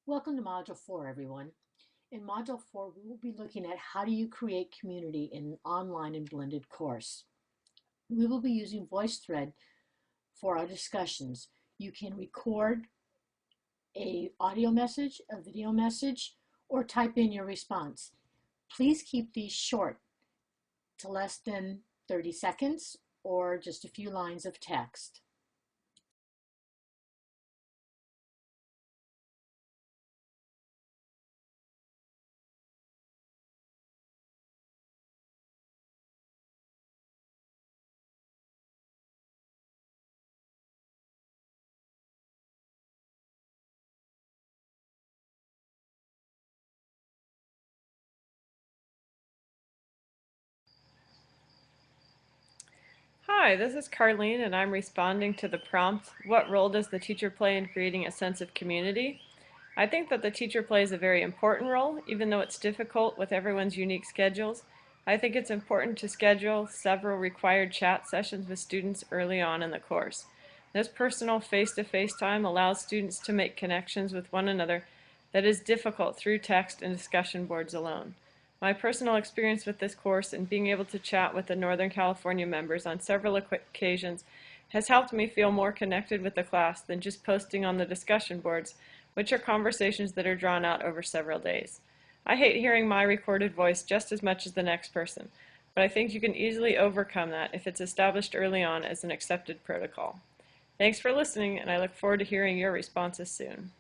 Welcome to Module 4, everyone. In Module 4, we will be looking at how do you create community in an online and blended course. We will be using VoiceThread for our discussions. You can record an audio message, a video message, or type in your response. Please keep these short to less than 30 seconds or just a few lines of text. Hi, this is Carlene, and I'm responding to the prompt, what role does the teacher play in creating a sense of community? I think that the teacher plays a very important role, even though it's difficult with everyone's unique schedules. I think it's important to schedule several required chat sessions with students early on in the course. This personal face-to-face time allows students to make connections with one another that is difficult through text and discussion boards alone. My personal experience with this course and being able to chat with the Northern California members on several occasions has helped me feel more connected with the class than just posting on the discussion boards, which are conversations that are drawn out over several days. I hate hearing my recorded voice just as much as the next person, but I think you can easily overcome that if it's established early on as an accepted protocol. Thanks for listening, and I look forward to hearing your responses soon.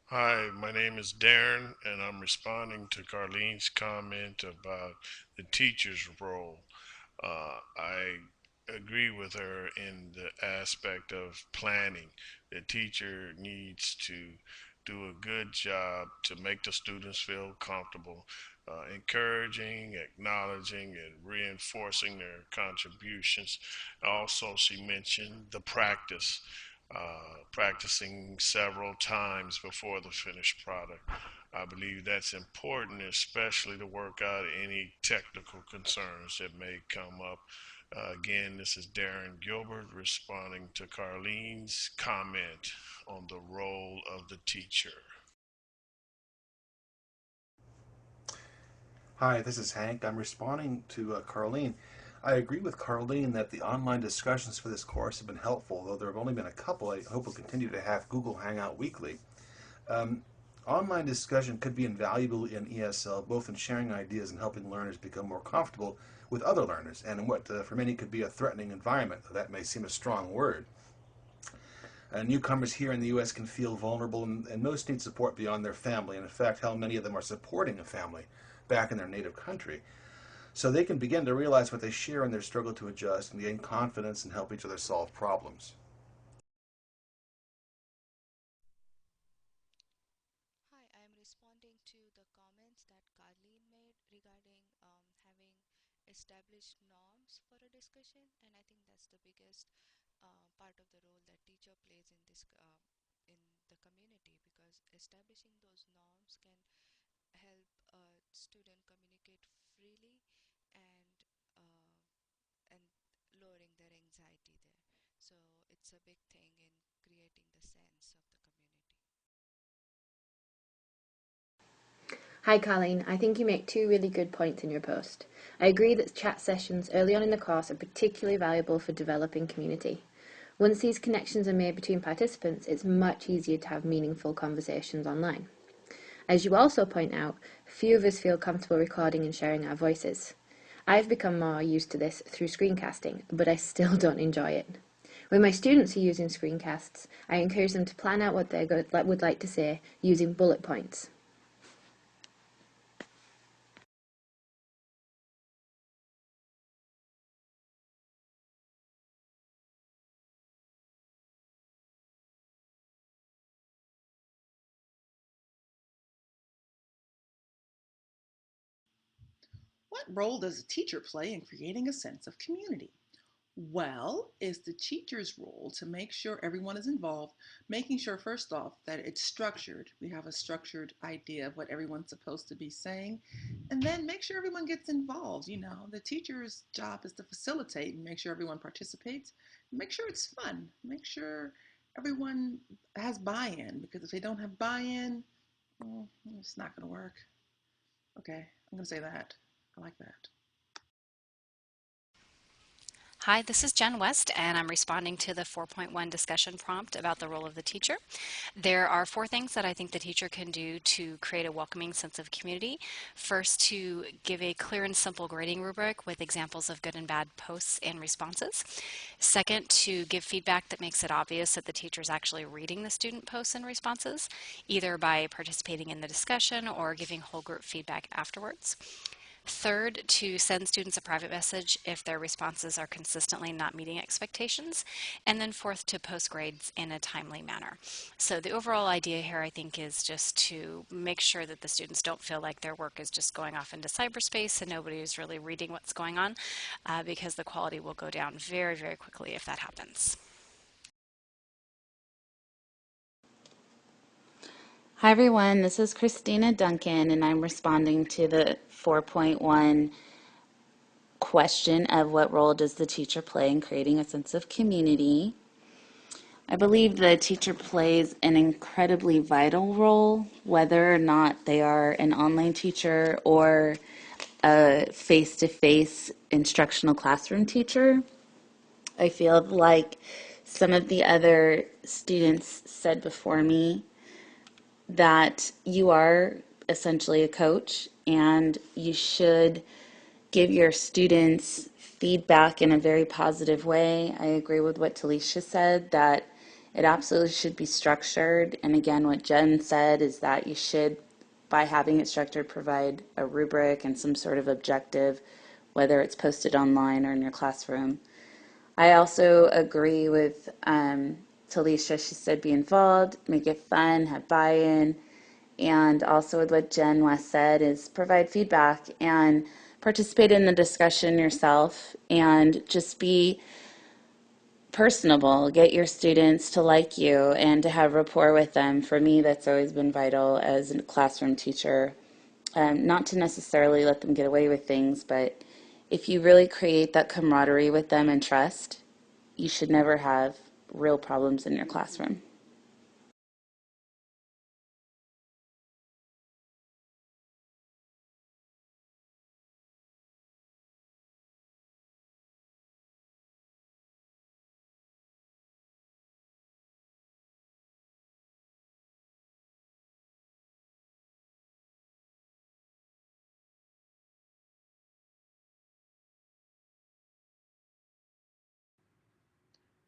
Hi, my name is Darren, and I'm responding to Carlene's comment about the teacher's role. I agree with her in the aspect of planning. The teacher needs to do a good job to make the students feel comfortable, encouraging, acknowledging, and reinforcing their contributions. Also, she mentioned the practicing several times before the finished product. I believe that's important, especially to work out any technical concerns that may come up. Again, this is Darren Gilbert responding to Carlene's comment on the role of the teacher. Hi, this is Hank. I'm responding to Carlene. I agree with Carlene that the online discussions for this course have been helpful, though there have only been a couple. I hope we'll continue to have Google Hangout weekly. Um, Online discussion could be invaluable in ESL, both in sharing ideas and helping learners become more comfortable with other learners, and in what for many could be a threatening environment, though that may seem a strong word. Newcomers here in the U.S. can feel vulnerable, and most need support beyond their family. And in fact, how many of them are supporting a family back in their native country? So they can begin to realize what they share in their struggle to adjust and gain confidence and help each other solve problems. Hi, I am responding to the comments that Carleen made regarding having established norms for a discussion, and I think that's the biggest part of the role that teacher plays in the community, because establishing those norms can help a student communicate freely and uh, and lowering their anxiety there. So it's a big thing in creating the sense of the community. Hi, Colleen. I think you make two really good points in your post. I agree that chat sessions early on in the course are particularly valuable for developing community. Once these connections are made between participants, it's much easier to have meaningful conversations online. As you also point out, few of us feel comfortable recording and sharing our voices. I've become more used to this through screencasting, but I still don't enjoy it. When my students are using screencasts, I encourage them to plan out what they would like to say using bullet points. What role does a teacher play in creating a sense of community? Well, it's the teacher's role to make sure everyone is involved, making sure, first off, that it's structured. We have a structured idea of what everyone's supposed to be saying, and then make sure everyone gets involved. You know, the teacher's job is to facilitate and make sure everyone participates, make sure it's fun, make sure everyone has buy-in, because if they don't have buy-in, well, it's not going to work. Okay, I'm going to say that. I like that. Hi, this is Jen West, and I'm responding to the 4.1 discussion prompt about the role of the teacher. There are 4 things that I think the teacher can do to create a welcoming sense of community. First, to give a clear and simple grading rubric with examples of good and bad posts and responses. Second, to give feedback that makes it obvious that the teacher is actually reading the student posts and responses, either by participating in the discussion or giving whole group feedback afterwards. Third, to send students a private message if their responses are consistently not meeting expectations. And then fourth, to post grades in a timely manner. So the overall idea here, I think, is just to make sure that the students don't feel like their work is just going off into cyberspace and nobody is really reading what's going on, because the quality will go down very, very quickly if that happens. Hi everyone, this is Christina Duncan and I'm responding to the 4.1 question of what role does the teacher play in creating a sense of community. I believe the teacher plays an incredibly vital role, whether or not they are an online teacher or a face-to-face instructional classroom teacher. I feel like some of the other students said before me that you are essentially a coach and you should give your students feedback in a very positive way. I agree with what Talisha said, that it absolutely should be structured. And again, what Jen said is that you should, by having it structured, provide a rubric and some sort of objective, whether it's posted online or in your classroom. I also agree with Talisha. She said be involved, make it fun, have buy-in, and also with what Jen West said is provide feedback and participate in the discussion yourself and just be personable. Get your students to like you and to have rapport with them. For me, that's always been vital as a classroom teacher. Not to necessarily let them get away with things, but if you really create that camaraderie with them and trust, you should never have real problems in your classroom.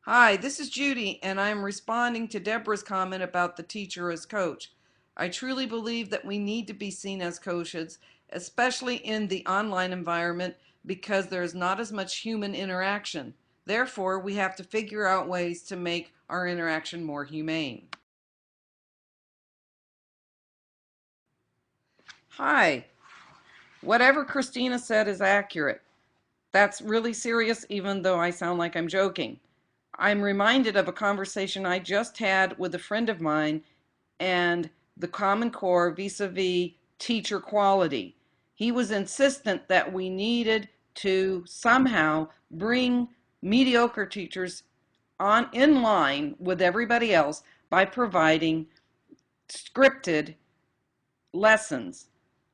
Hi, this is Judy, and I'm responding to Deborah's comment about the teacher as coach. I truly believe that we need to be seen as coaches, especially in the online environment, because there is not as much human interaction. Therefore, we have to figure out ways to make our interaction more humane. Hi, whatever Christina said is accurate. That's really serious, even though I sound like I'm joking. I'm reminded of a conversation I just had with a friend of mine and the Common Core vis-a-vis teacher quality. He was insistent that we needed to somehow bring mediocre teachers in line with everybody else by providing scripted lessons.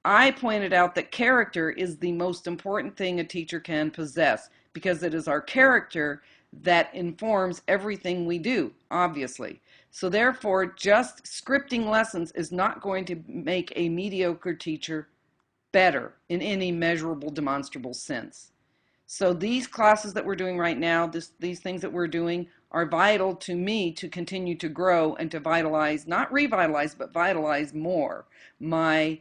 I pointed out that character is the most important thing a teacher can possess, because it is our character that informs everything we do, obviously. So therefore, just scripting lessons is not going to make a mediocre teacher better in any measurable, demonstrable sense. So these classes that we're doing right now, these things that we're doing are vital to me to continue to grow and to vitalize, not revitalize, but vitalize more my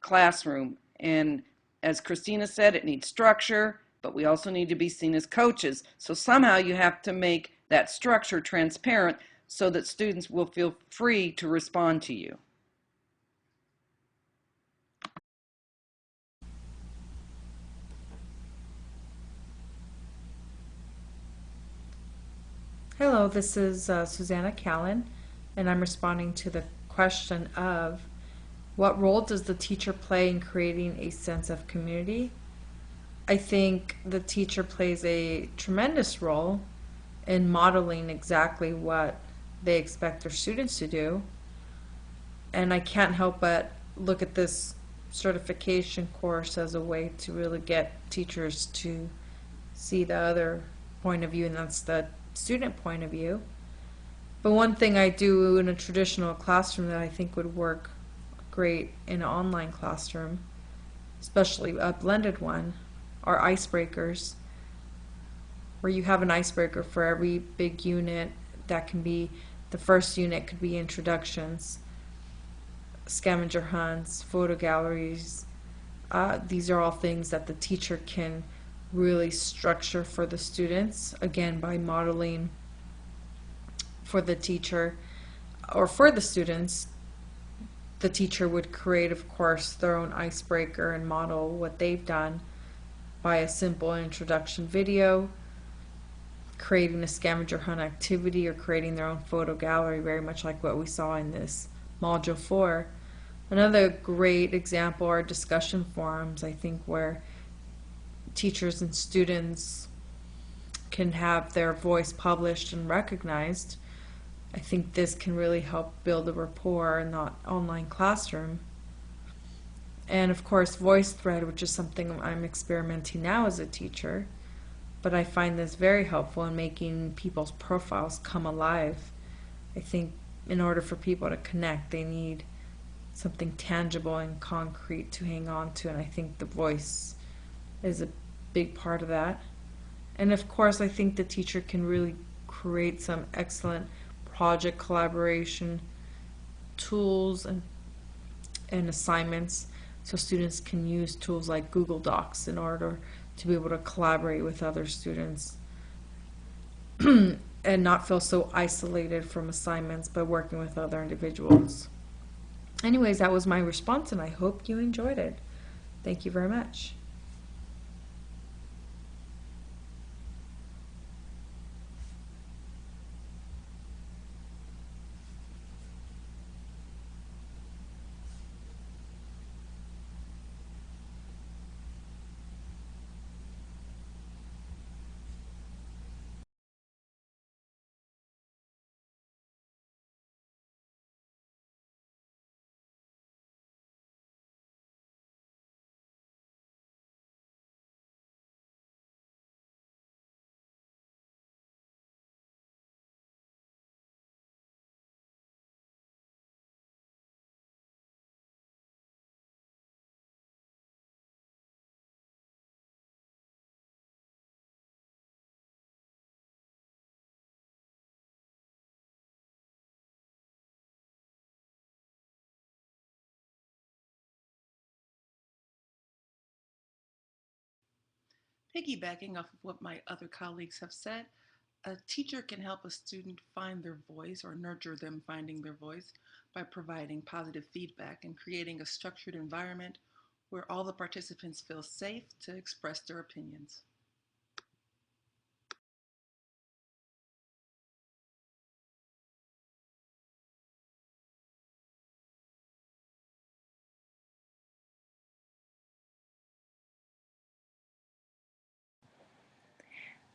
classroom. And as Christina said, it needs structure, but we also need to be seen as coaches. So somehow you have to make that structure transparent so that students will feel free to respond to you. Hello, this is Susanna Callan, and I'm responding to the question of what role does the teacher play in creating a sense of community? I think the teacher plays a tremendous role in modeling exactly what they expect their students to do. And I can't help but look at this certification course as a way to really get teachers to see the other point of view, and that's the student point of view. But one thing I do in a traditional classroom that I think would work great in an online classroom, especially a blended one, are icebreakers, where you have an icebreaker for every big unit. That can be, the first unit could be introductions, scavenger hunts, photo galleries. These are all things that the teacher can really structure for the students, again, by modeling for the teacher or for the students. The teacher would create, of course, their own icebreaker and model what they've done by a simple introduction video, creating a scavenger hunt activity, or creating their own photo gallery, very much like what we saw in this Module 4. Another great example are discussion forums, I think, where teachers and students can have their voice published and recognized. I think this can really help build a rapport in the online classroom. And of course, VoiceThread, which is something I'm experimenting now as a teacher, but I find this very helpful in making people's profiles come alive. I think in order for people to connect, they need something tangible and concrete to hang on to, and I think the voice is a big part of that. And of course, I think the teacher can really create some excellent project collaboration tools and assignments, so students can use tools like Google Docs in order to be able to collaborate with other students and not feel so isolated from assignments by working with other individuals. Anyways, that was my response, and I hope you enjoyed it. Thank you very much. Piggybacking off of what my other colleagues have said, a teacher can help a student find their voice or nurture them finding their voice by providing positive feedback and creating a structured environment where all the participants feel safe to express their opinions.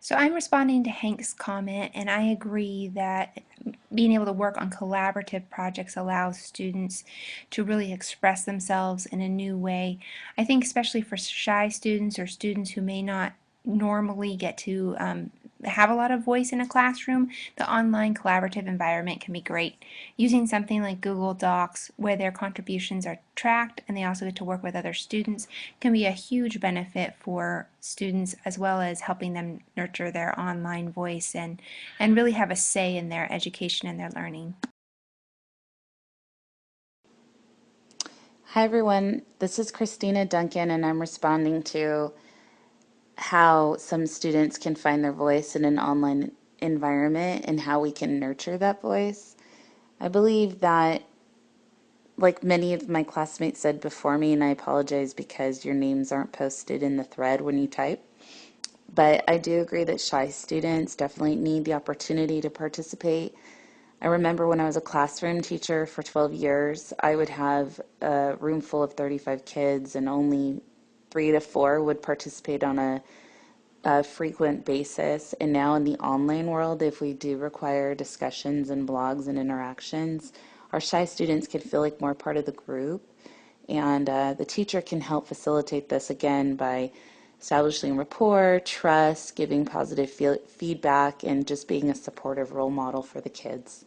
So I'm responding to Hank's comment, and I agree that being able to work on collaborative projects allows students to really express themselves in a new way. I think especially for shy students or students who may not normally get to have a lot of voice in a classroom, the online collaborative environment can be great. Using something like Google Docs, where their contributions are tracked and they also get to work with other students, can be a huge benefit for students, as well as helping them nurture their online voice and really have a say in their education and their learning. Hi everyone, this is Christina Duncan, and I'm responding to how some students can find their voice in an online environment and how we can nurture that voice. I believe that, like many of my classmates said before me, and I apologize because your names aren't posted in the thread when you type, But I do agree that shy students definitely need the opportunity to participate. I remember when I was a classroom teacher for 12 years, I would have a room full of 35 kids and only 3 to 4 would participate on a frequent basis. And now in the online world, if we do require discussions and blogs and interactions, our shy students can feel like more part of the group. And the teacher can help facilitate this again by establishing rapport, trust, giving positive feedback, and just being a supportive role model for the kids.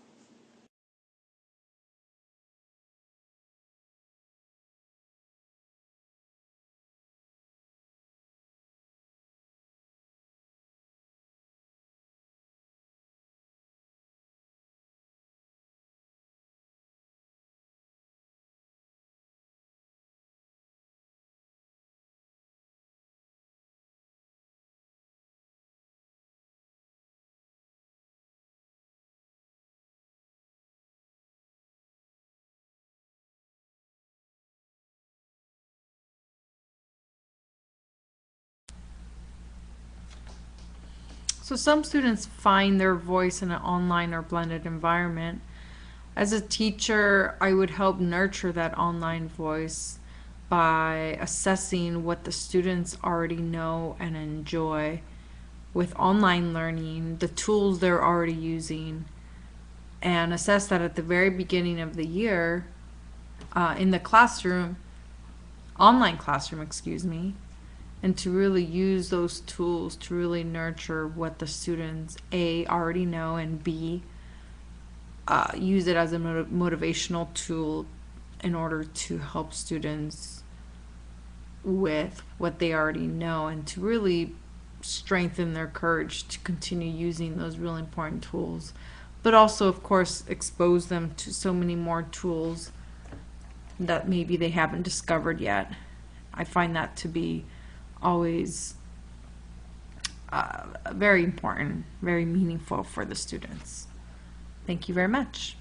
So some students find their voice in an online or blended environment. As a teacher, I would help nurture that online voice by assessing what the students already know and enjoy with online learning, the tools they're already using, and assess that at the very beginning of the year in the classroom, online classroom, excuse me, and to really use those tools to really nurture what the students A already know and B use it as a motivational tool in order to help students with what they already know and to really strengthen their courage to continue using those really important tools, but also of course expose them to so many more tools that maybe they haven't discovered yet. I find that to be always very important, very meaningful for the students. Thank you very much.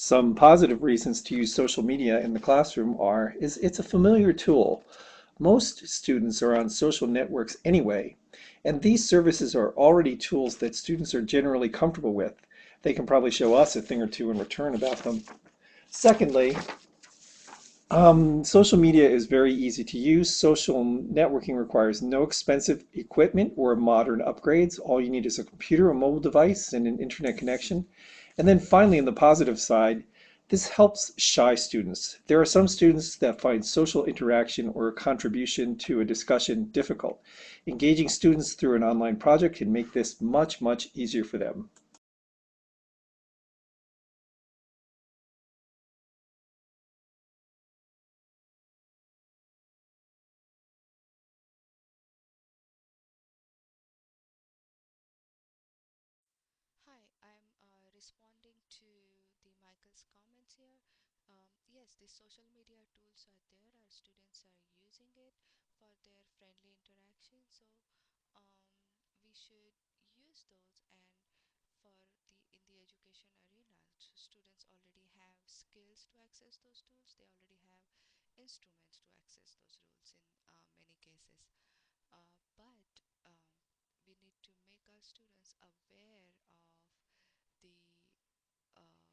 Some positive reasons to use social media in the classroom are is it's a familiar tool. Most students are on social networks anyway, and these services are already tools that students are generally comfortable with. They can probably show us a thing or two in return about them. Secondly, social media is very easy to use. Social networking requires no expensive equipment or modern upgrades. All you need is a computer, a mobile device, and an internet connection. And then finally, on the positive side, this helps shy students. There are some students that find social interaction or contribution to a discussion difficult. Engaging students through an online project can make this much, much easier for them. Hi, I'm responding to the Michael's comments here. Yes, the social media tools are there. Our students are using it for their friendly interaction. So we should use those. And for the education arena, students already have skills to access those tools. They already have instruments to access those rules in many cases. But we need to make our students aware of the uh,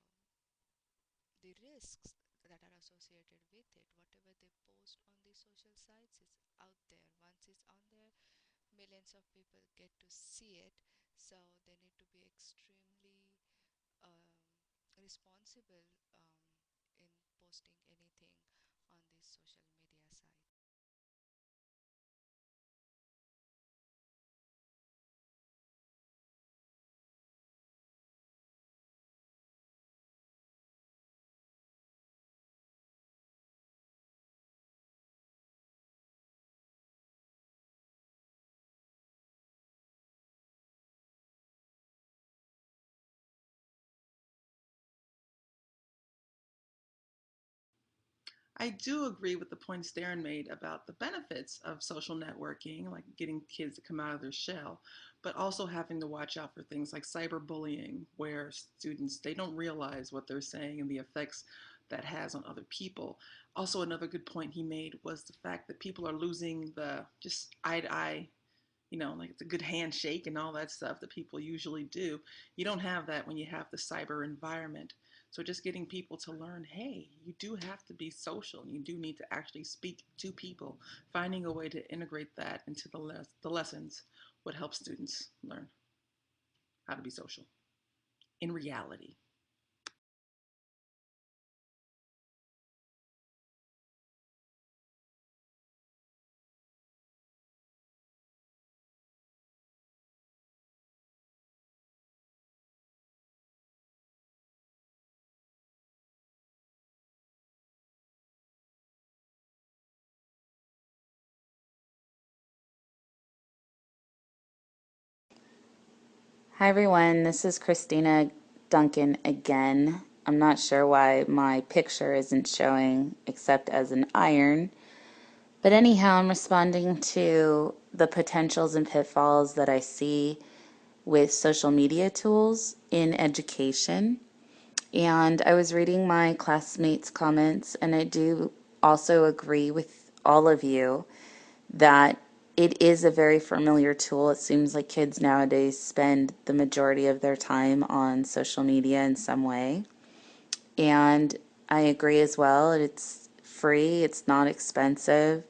the risks that are associated with it. Whatever they post on the social sites is out there. Once it's on there, millions of people get to see it. So they need to be extremely um, responsible in posting anything on this social media site. I do agree with the points Darren made about the benefits of social networking, like getting kids to come out of their shell, but also having to watch out for things like cyberbullying, where students they don't realize what they're saying and the effects that has on other people. Also, another good point he made was the fact that people are losing the just eye to eye, like it's a good handshake and all that stuff that people usually do. You don't have that when you have the cyber environment. So just getting people to learn, hey, you do have to be social. You do need to actually speak to people. Finding a way to integrate that into the lessons would help students learn how to be social in reality. Hi everyone, this is Christina Duncan again. I'm not sure why my picture isn't showing except as an iron. But anyhow, I'm responding to the potentials and pitfalls that I see with social media tools in education. And I was reading my classmates' comments, and I do also agree with all of you that it is a very familiar tool. It seems like kids nowadays spend the majority of their time on social media in some way. And I agree as well. It's free, it's not expensive.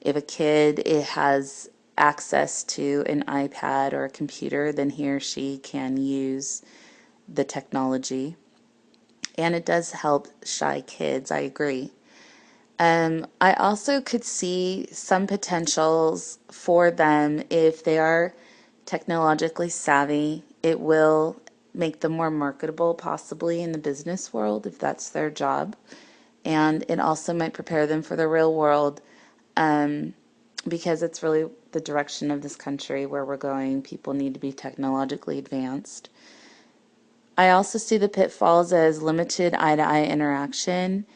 If a kid has access to an iPad or a computer, then he or she can use the technology. And it does help shy kids, I agree. I also could see some potentials for them if they are technologically savvy. It will make them more marketable, possibly in the business world, if that's their job. And it also might prepare them for the real world, because it's really the direction of this country where we're going. People need to be technologically advanced. I also see the pitfalls as limited eye-to-eye interaction,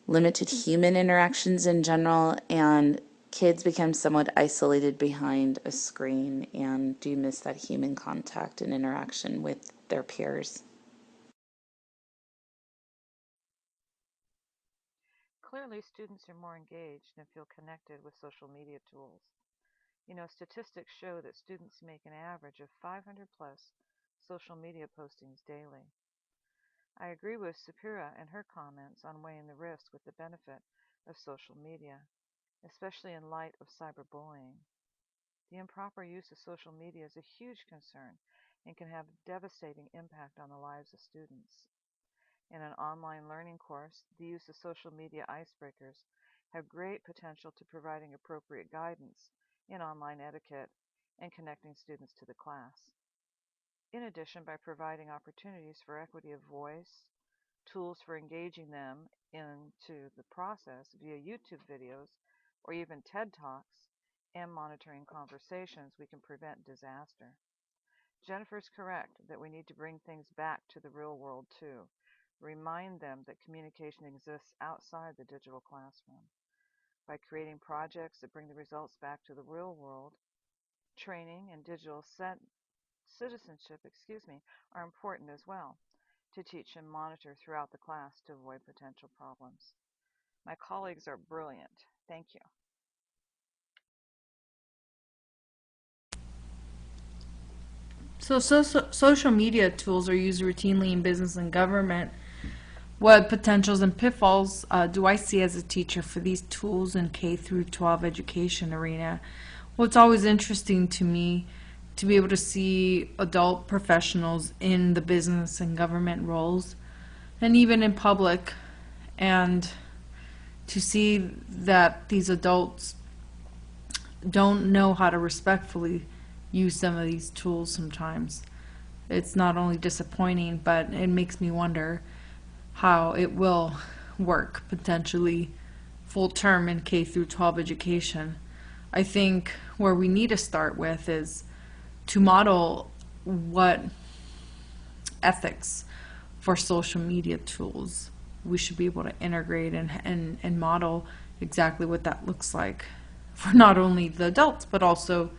limited human interactions in general, and kids become somewhat isolated behind a screen and do miss that human contact and interaction with their peers. Clearly, students are more engaged and feel connected with social media tools. Statistics show that students make an average of 500 plus social media postings daily. I agree with Sapira and her comments on weighing the risk with the benefit of social media, especially in light of cyberbullying. The improper use of social media is a huge concern and can have a devastating impact on the lives of students. In an online learning course, the use of social media icebreakers have great potential to providing appropriate guidance in online etiquette and connecting students to the class. In addition, by providing opportunities for equity of voice, tools for engaging them into the process via YouTube videos or even TED Talks, and monitoring conversations, we can prevent disaster. Jennifer's correct that we need to bring things back to the real world too. Remind them that communication exists outside the digital classroom. By creating projects that bring the results back to the real world, training and digital citizenship, are important as well to teach and monitor throughout the class to avoid potential problems. My colleagues are brilliant. Thank you. So, social media tools are used routinely in business and government. What potentials and pitfalls do I see as a teacher for these tools in K through 12 education arena? Well, it's always interesting to me to be able to see adult professionals in the business and government roles, and even in public, and to see that these adults don't know how to respectfully use some of these tools sometimes. It's not only disappointing, but it makes me wonder how it will work potentially full term in K through 12 education. I think where we need to start with is to model what ethics for social media tools we should be able to integrate and model exactly what that looks like for not only the adults but also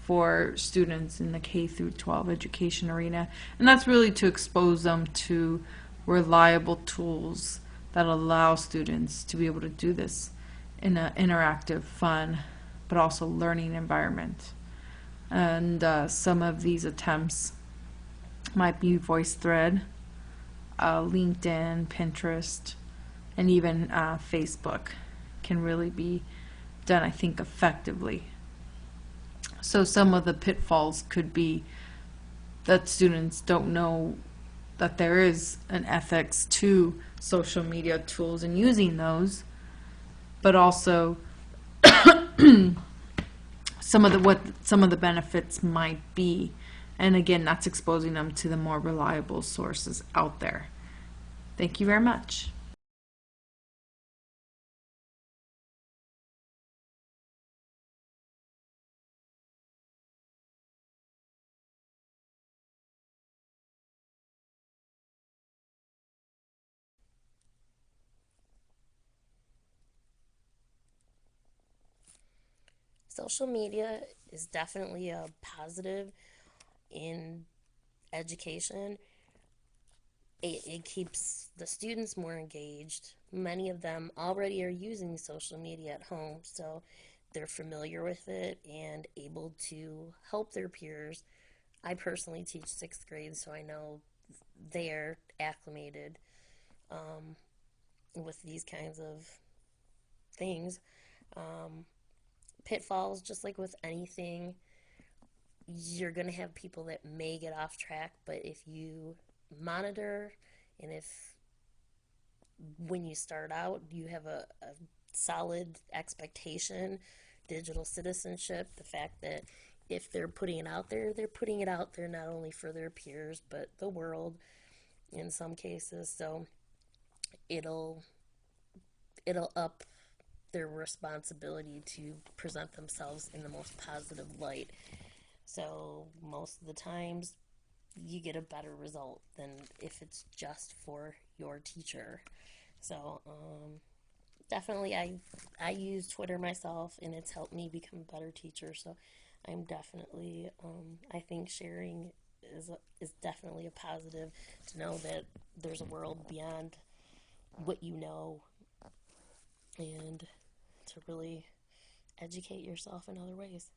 for students in the K through 12 education arena. And that's really to expose them to reliable tools that allow students to be able to do this in an interactive, fun, but also learning environment. And some of these attempts might be VoiceThread, LinkedIn, Pinterest, and even Facebook can really be done, I think, effectively. So some of the pitfalls could be that students don't know that there is an ethics to social media tools and using those, but also some of the benefits might be. And again, that's exposing them to the more reliable sources out there. Thank you very much. Social media is definitely a positive in education. It keeps the students more engaged. Many of them already are using social media at home, so they're familiar with it and able to help their peers. I personally teach 6th grade, so I know they're acclimated with these kinds of things. Pitfalls, just like with anything, you're going to have people that may get off track, but if you monitor and if when you start out you have a solid expectation, digital citizenship, the fact that if they're putting it out there, they're putting it out there not only for their peers but the world in some cases, so it'll up their responsibility to present themselves in the most positive light. So most of the times you get a better result than if it's just for your teacher. So definitely I use Twitter myself and it's helped me become a better teacher. So I'm definitely I think sharing is definitely a positive, to know that there's a world beyond what you know and to really educate yourself in other ways.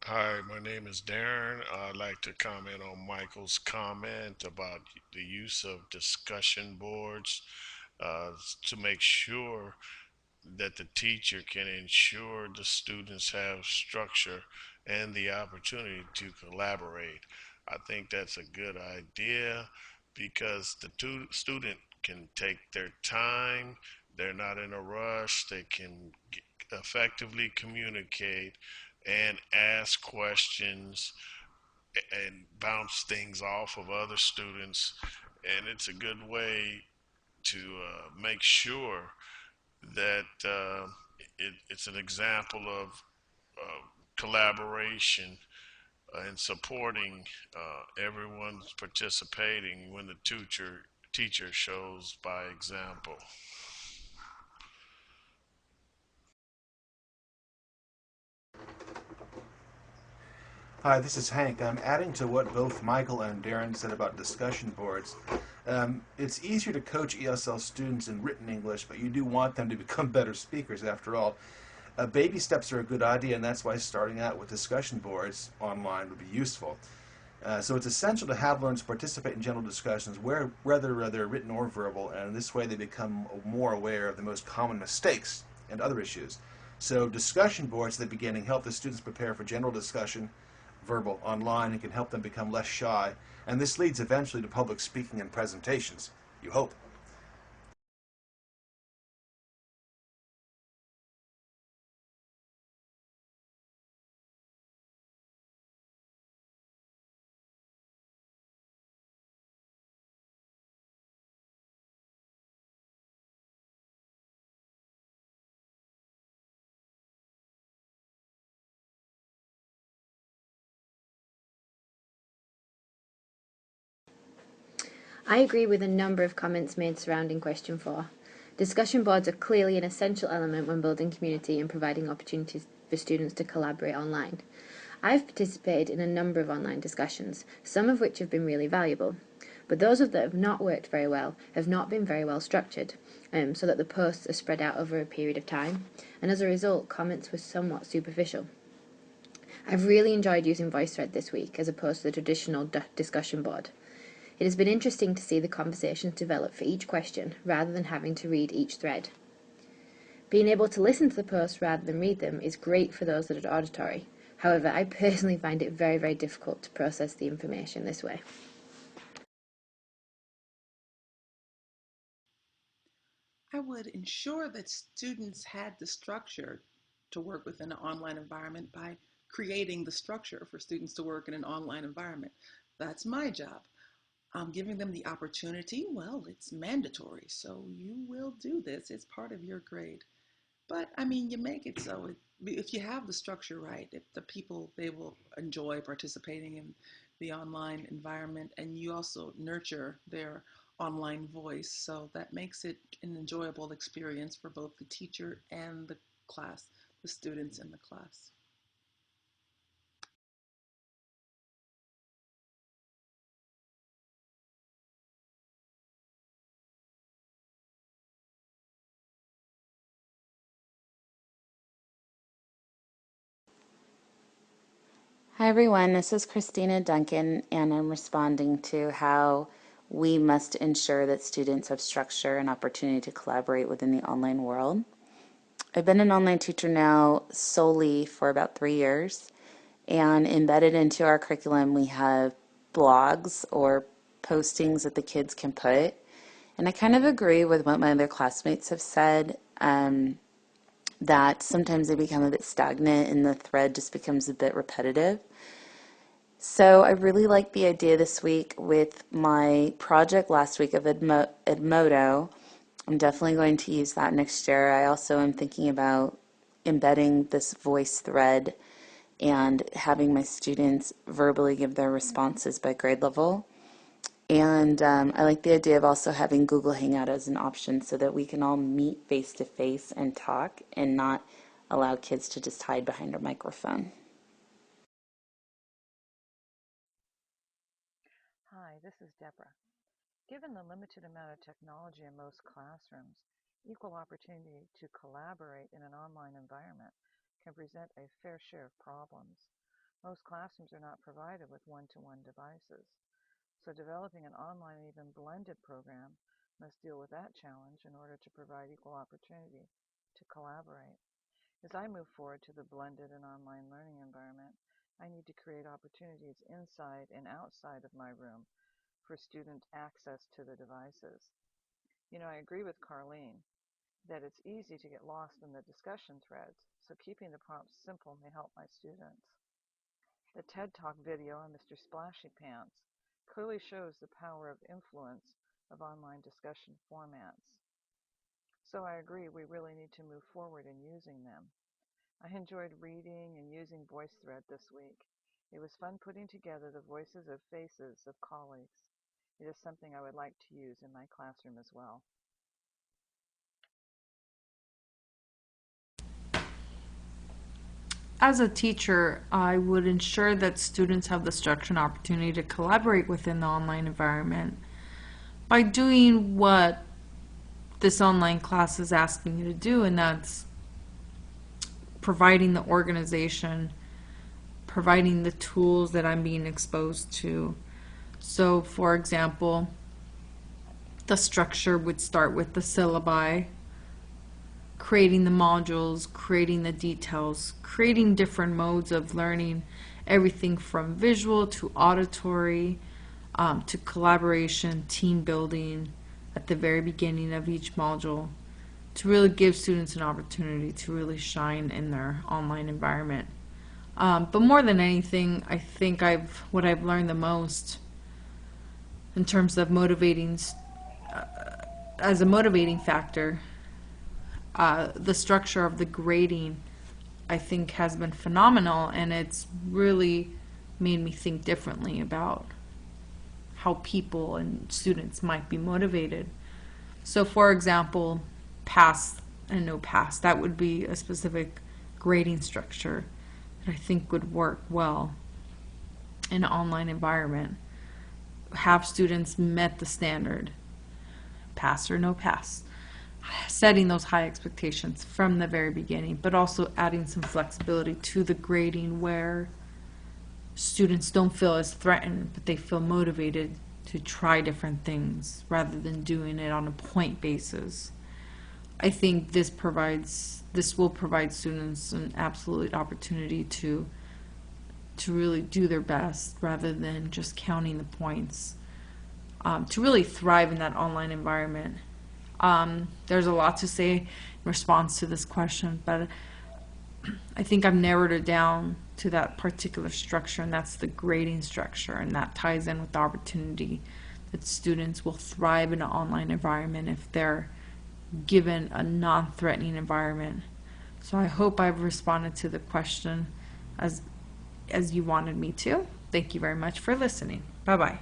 Hi, my name is Darren. I'd like to comment on Michael's comment about the use of discussion boards uh, to make sure that the teacher can ensure the students have structure and the opportunity to collaborate. I think that's a good idea because the student can take their time, they're not in a rush, they can effectively communicate and ask questions and bounce things off of other students. And it's a good way to make sure that it's an example of collaboration and supporting everyone's participating when the teacher shows by example. Hi, this is Hank. I'm adding to what both Michael and Darren said about discussion boards. It's easier to coach ESL students in written English, but you do want them to become better speakers after all. Baby steps are a good idea, and that's why starting out with discussion boards online would be useful. So it's essential to have learners participate in general discussions, whether they're written or verbal, and this way they become more aware of the most common mistakes and other issues. So discussion boards at the beginning help the students prepare for general discussion, verbal, online, and can help them become less shy, and this leads eventually to public speaking and presentations. You hope. I agree with a number of comments made surrounding question 4. Discussion boards are clearly an essential element when building community and providing opportunities for students to collaborate online. I've participated in a number of online discussions, some of which have been really valuable, but those that have not worked very well have not been very well structured, so that the posts are spread out over a period of time, and as a result, comments were somewhat superficial. I've really enjoyed using VoiceThread this week as opposed to the traditional discussion board. It has been interesting to see the conversations develop for each question rather than having to read each thread. Being able to listen to the posts rather than read them is great for those that are auditory. However, I personally find it very, very difficult to process the information this way. I would ensure that students had the structure to work within an online environment by creating the structure for students to work in an online environment. That's my job. Giving them the opportunity, well, it's mandatory, so you will do this. It's part of your grade. But I mean, you make it so if you have the structure right, if the people, they will enjoy participating in the online environment, and you also nurture their online voice, so that makes it an enjoyable experience for both the teacher and the class, the students in the class. Hi everyone, this is Christina Duncan, and I'm responding to how we must ensure that students have structure and opportunity to collaborate within the online world. I've been an online teacher now solely for about 3 years, and embedded into our curriculum we have blogs or postings that the kids can put. And I kind of agree with what my other classmates have said, that sometimes they become a bit stagnant and the thread just becomes a bit repetitive. So I really like the idea this week with my project last week of Edmodo. I'm definitely going to use that next year. I also am thinking about embedding this voice thread and having my students verbally give their responses by grade level. And I like the idea of also having Google Hangout as an option so that we can all meet face to face and talk and not allow kids to just hide behind a microphone. Hi, this is Deborah. Given the limited amount of technology in most classrooms, equal opportunity to collaborate in an online environment can present a fair share of problems. Most classrooms are not provided with one-to-one devices, so developing an online and even blended program must deal with that challenge in order to provide equal opportunity to collaborate. As I move forward to the blended and online learning environment, I need to create opportunities inside and outside of my room for student access to the devices. I agree with Carlene that it's easy to get lost in the discussion threads, so keeping the prompts simple may help my students. The TED Talk video on Mr. Splashy Pants clearly shows the power of influence of online discussion formats. So I agree we really need to move forward in using them. I enjoyed reading and using VoiceThread this week. It was fun putting together the voices of faces of colleagues. It is something I would like to use in my classroom as well. As a teacher, I would ensure that students have the structure and opportunity to collaborate within the online environment by doing what this online class is asking you to do, and that's providing the organization, providing the tools that I'm being exposed to. So, for example, the structure would start with the syllabi, creating the modules, creating the details, creating different modes of learning, everything from visual to auditory, to collaboration, team building at the very beginning of each module, to really give students an opportunity to really shine in their online environment. But more than anything, I think what I've learned the most in terms of motivating, as a motivating factor, the structure of the grading, I think, has been phenomenal, and it's really made me think differently about how people and students might be motivated. So, for example, pass and no pass, that would be a specific grading structure that I think would work well in an online environment. Have students met the standard, pass or no pass, setting those high expectations from the very beginning, but also adding some flexibility to the grading where students don't feel as threatened, but they feel motivated to try different things rather than doing it on a point basis. I think this will provide students an absolute opportunity to really do their best rather than just counting the points, to really thrive in that online environment. There's a lot to say in response to this question, but I think I've narrowed it down to that particular structure, and that's the grading structure, and that ties in with the opportunity that students will thrive in an online environment if they're given a non-threatening environment. So I hope I've responded to the question as you wanted me to. Thank you very much for listening. Bye-bye.